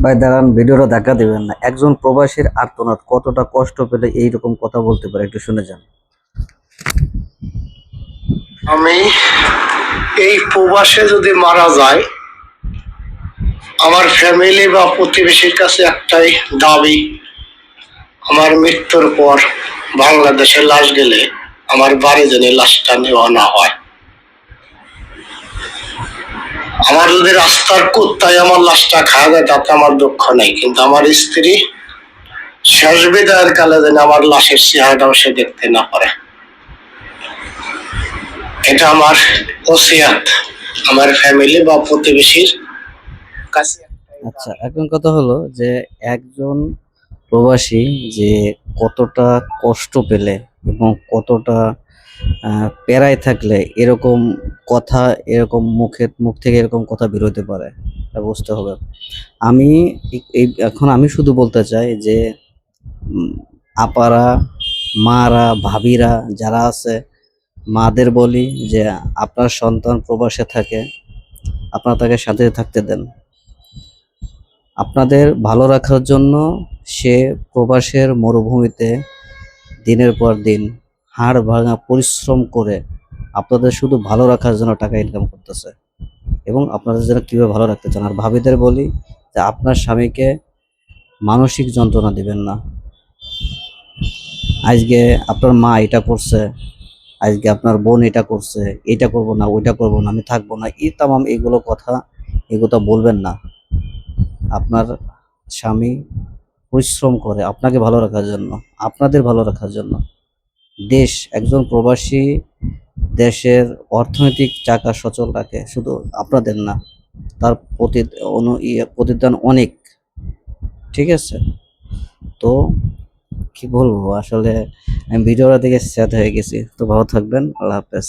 ভাই দাঁড়ান, ভিডিওটা ধাক্কা দিবেন না। একজন প্রবাসীর আর্তনাদ কতটা কষ্ট পেলে এইরকম কথা বলতে পারে, একটু শুনে যান। আমি এই প্রবাসে যদি মারা যায়, আমার ফ্যামিলি বা প্রতিবেশীর কাছে একটাই দাবি, আমার মৃত্যুর পর বাংলাদেশে লাশ গেলে আমার বাড়ি যেন লাশটা নেওয়া না হয়। আমার যদি রাস্তার কুত্তায় আমার লাশটা খাওয়া যায় তাতে আমার দুঃখ নেই, কিন্তু আমার স্ত্রী শেষ বিদায়ের কালে যেন আমার লাশের চেহারাটাও সে দেখতে না পারে। এটা আমার ওসিয়াত আমার ফ্যামিলি বা প্রতিবেশীর কাছে। আচ্ছা, এখন কথা হলো যে একজন প্রবাসী যে কতটা কষ্ট পেলে এবং কতটা পেরায় থাকলে এরকম কথা, এরকম মুখ থেকে এরকম কথা বেরোতে পারে, এটা বুঝতে হবে। আমি এখন আমি শুধু বলতে চাই যে আপারা, মারা, ভাবিরা যারা আছে, মাদের বলি যে আপনার সন্তান প্রবাসে থাকে, আপনারা তাকে সাথে থাকতে দেন। আপনাদের ভালো রাখার জন্য সে প্রবাসের মরুভূমিতে দিনের পর দিন হাড় ভাঙা পরিশ্রম করে আপনাদের শুধু ভালো রাখার জন্য টাকা ইনকাম করতেছে, এবং আপনাদের যেন কীভাবে ভালো রাখতে চান। আর ভাবিদের বলি যে আপনার স্বামীকে মানসিক যন্ত্রণা দিবেন না। আজকে আপনার মা এটা করছে, আজকে আপনার বোন এটা করছে, এটা করব না, ওইটা করব না, আমি থাকবো না, এগুলো কথা এগুলো বলবেন না। আপনার স্বামী পরিশ্রম করে আপনাকে ভালো রাখার জন্য, আপনাদের ভালো রাখার জন্য। একজন প্রবাসী দেশের অর্থনৈতিক চাকা সচল রাখে, শুধু আপনাদের না, তার প্রতিদান অনেক। ঠিক আছে? তো কি বলবো আসলে, আমি ভিডিওটা দেখে স্যাড হয়ে গেছি। তো ভালো থাকবেন, আল্লাহ হাফেজ।